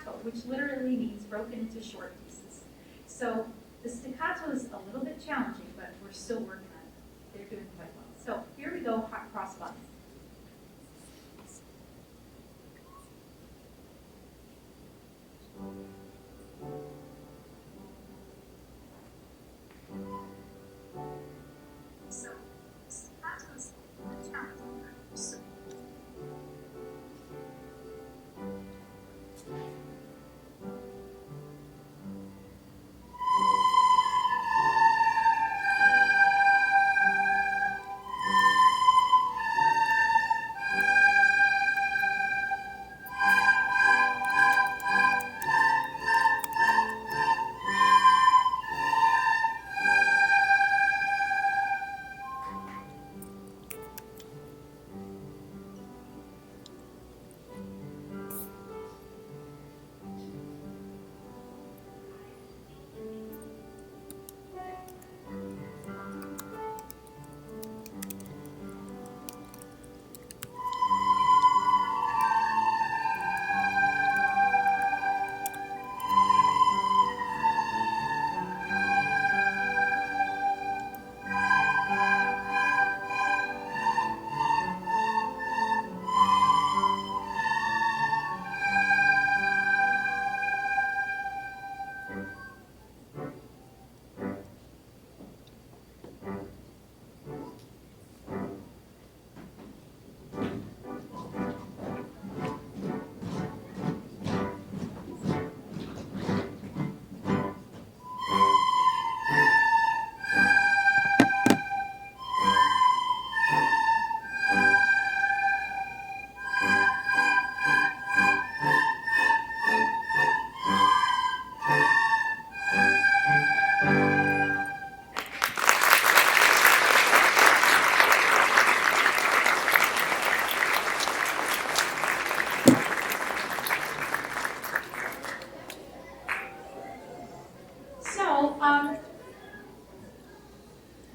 staccato, which literally means broken into short pieces. So the staccato is a little bit challenging, but we're still working on it. They're doing quite well. So here we go, cross buttons. So staccato is a little challenging, but we're still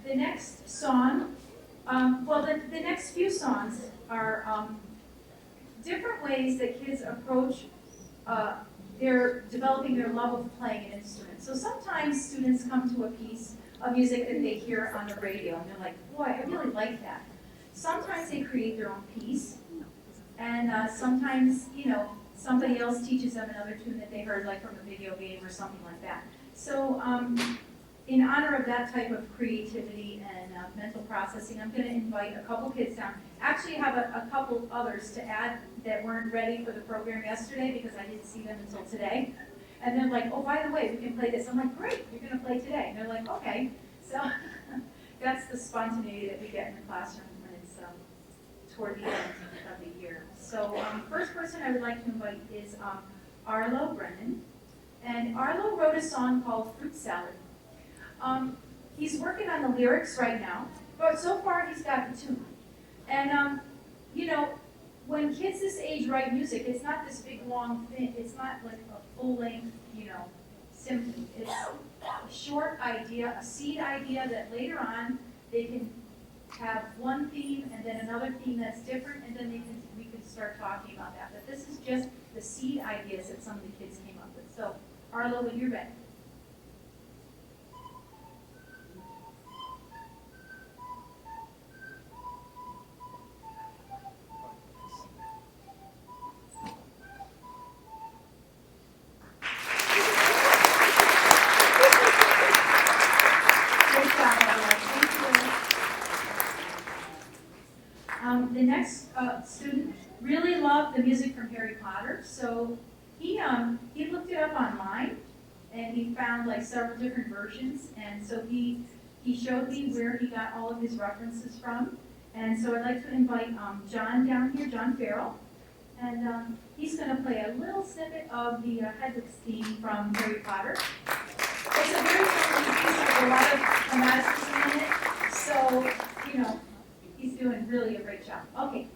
the next song, the next few songs are different ways that kids approach they're developing their love of playing an instrument. So sometimes students come to a piece of music that they hear on the radio and they're like, boy, I really like that. Sometimes they create their own piece, and sometimes, somebody else teaches them another tune that they heard like from a video game or something like that. So in honor of that type of creativity and mental processing, I'm going to invite a couple kids down. Actually, I have a couple others to add that weren't ready for the program yesterday because I didn't see them until today. And they're like, oh, by the way, we can play this. I'm like, great, you're going to play today. And they're like, okay. So that's the spontaneity that we get in the classroom when it's toward the end of the year. So first person I would like to invite is Arlo Brennan. And Arlo wrote a song called Fruit Salad. He's working on the lyrics right now, but so far he's got the tune. And, when kids this age write music, it's not this big, long thing. It's not like a full-length, symphony. It's a short idea, a seed idea that later on they can have one theme and then another theme that's different, and then we can start talking about that. But this is just the seed ideas that some of the kids came up with. So, Arlo, when you're ready. The next student really loved the music from Harry Potter, so he looked it up online and he found like several different versions, and so he showed me where he got all of his references from. And so I'd like to invite John down here, John Farrell, and he's going to play a little snippet of the Hedwig's theme from Harry Potter. It's a very challenging piece with a lot of dramaticism in it, so he's doing really a great job. Okay.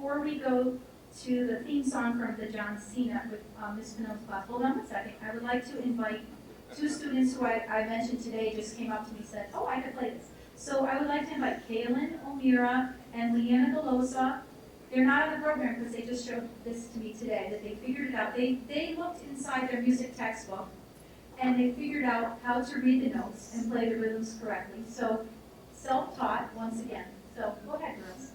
before we go to the theme song from the John Cena with Ms. Pinot's class, hold on one second. I would like to invite two students who I mentioned today just came up to me and said, oh, I could play this. So I would like to invite Kaylin O'Meara and Leanna Galosa. They're not on the program because they just showed this to me today, that they figured it out. They looked inside their music textbook and they figured out how to read the notes and play the rhythms correctly. So self-taught once again. So go ahead, girls.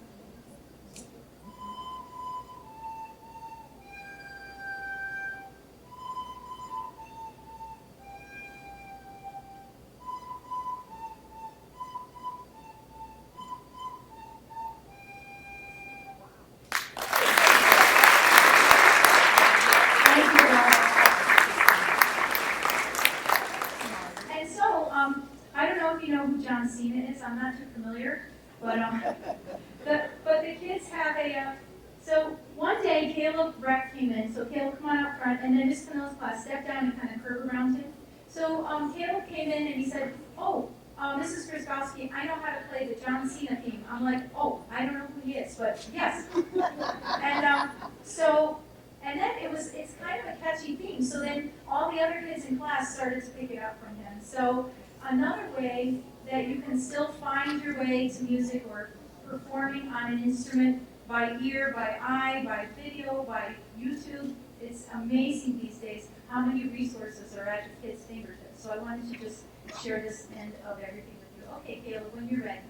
John Cena is. I'm not too familiar, but the kids have a. So one day Caleb Breck came in. So Caleb, come on out front, and then Miss Camilla's class stepped down and kind of curved around him. So Caleb came in and he said, "Oh, Mrs. Kriskowski, I know how to play the John Cena theme." I'm like, "Oh, I don't know who he is, but yes." And then it's kind of a catchy theme. So then all the other kids in class started to pick it up from him. So another way that you can still find your way to music or performing on an instrument by ear, by eye, by video, by YouTube. It's amazing these days how many resources are at your kids' fingertips. So I wanted to just share this end of everything with you. Okay, Caleb, when you're ready.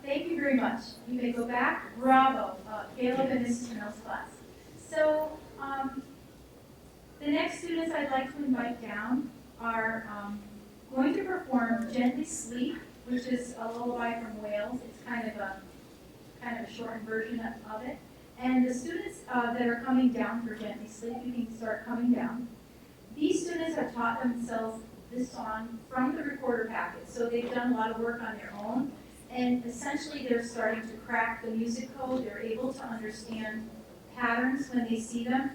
Thank you very much. You may go back. Bravo, Caleb and Mrs. Snell's class. So the next students I'd like to invite down are going to perform Gently Sleep, which is a lullaby from Wales. It's kind of a shortened version of it. And the students that are coming down for Gently Sleep, you can start coming down. These students have taught themselves this song from the recorder packet. So they've done a lot of work on their own. And essentially they're starting to crack the music code. They're able to understand patterns when they see them.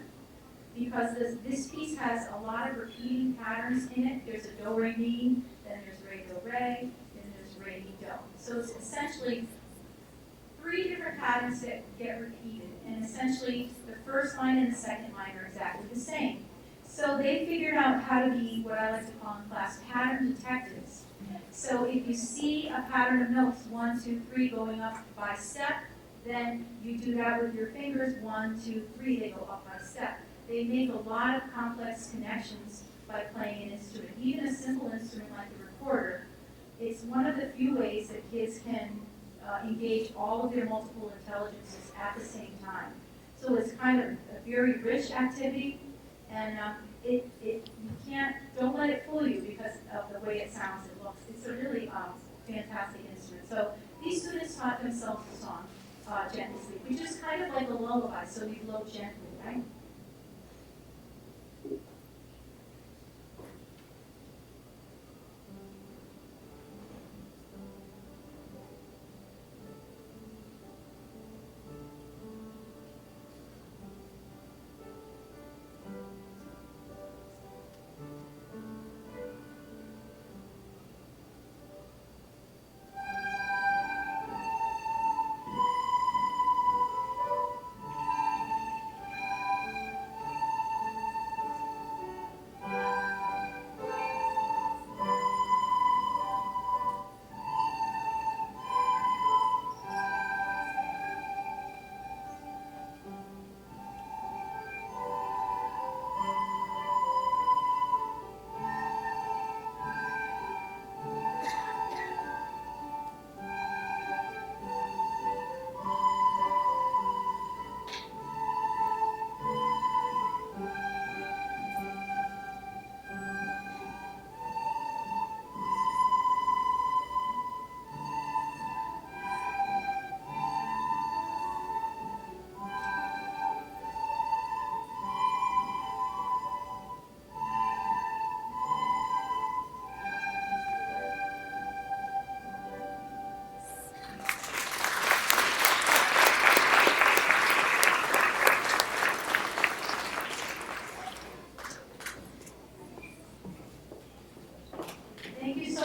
Because this piece has a lot of repeating patterns in it. There's a do, re, mi, then there's re, do, re, then there's re, mi, do. So it's essentially 3 different patterns that get repeated. And essentially the first line and the second line are exactly the same. So they figured out how to be what I like to call in class pattern detectives. So if you see a pattern of notes, 1, 2, 3, going up by step, then you do that with your fingers, 1, 2, 3, they go up by step. They make a lot of complex connections by playing an instrument. Even a simple instrument like the recorder, it's one of the few ways that kids can engage all of their multiple intelligences at the same time. So it's kind of a very rich activity, and don't let it fool you because of the way it sounds, it looks. It's a really fantastic instrument. So these students taught themselves the song, Gently Sleep, which is kind of like a lullaby, so you blow gently, right?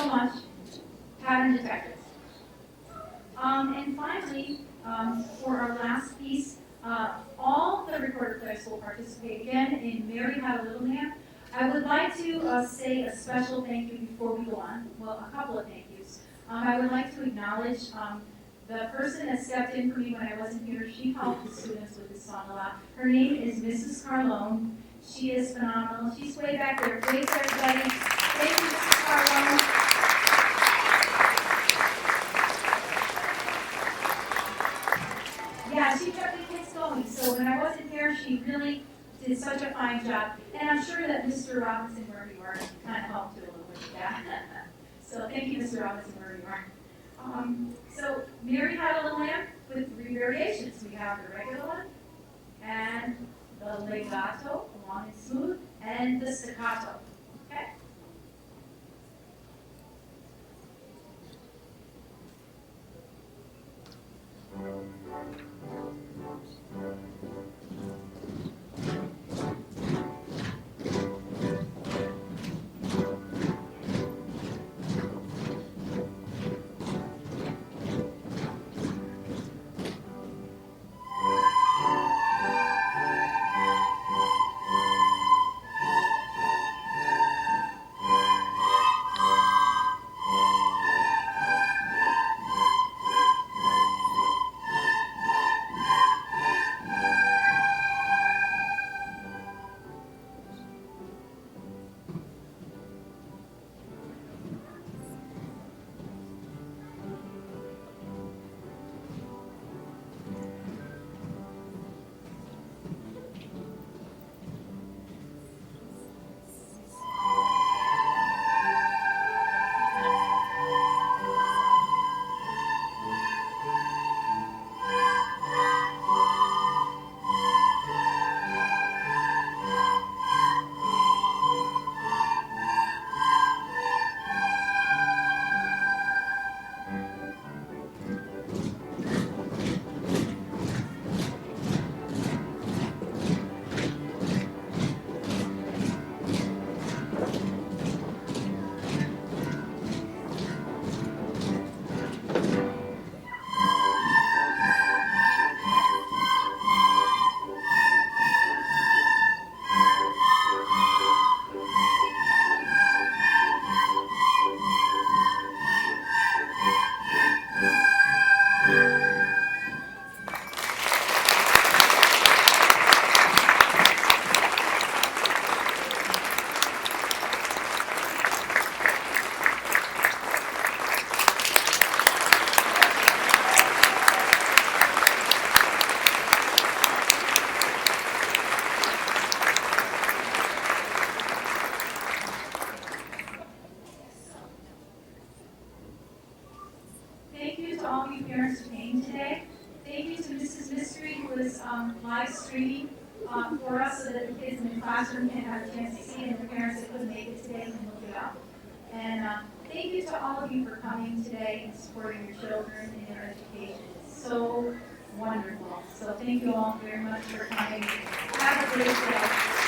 so much, pattern detectives. And finally, for our last piece, all the recorder players will participate again in Mary Had a Little Lamb. I would like to say a special thank you before we go on. Well, a couple of thank yous. I would like to acknowledge the person that stepped in for me when I wasn't here. She helped the students with this song a lot. Her name is Mrs. Carlone. She is phenomenal. She's way back there. Wave to everybody. Thank you, Mrs. Carlone. Yeah, she kept the kids going. So when I wasn't here, she really did such a fine job. And I'm sure that Mr. Robinson, wherever you are, kind of helped too a little bit with that. So thank you, Mr. Robinson, wherever you are. So Mary Had a Little Lamb with 3 variations. We have the regular one, and the legato, long and smooth, and the staccato. Okay? Thank you to all you parents who came today. Thank you to Mrs. Mystery who is live streaming for us so that the kids in the classroom can have a chance to see it, and the parents that couldn't make it today can look it up. And thank you to all of you for coming today and supporting your children in their education. It's so wonderful. So thank you all very much for coming. Have a great day.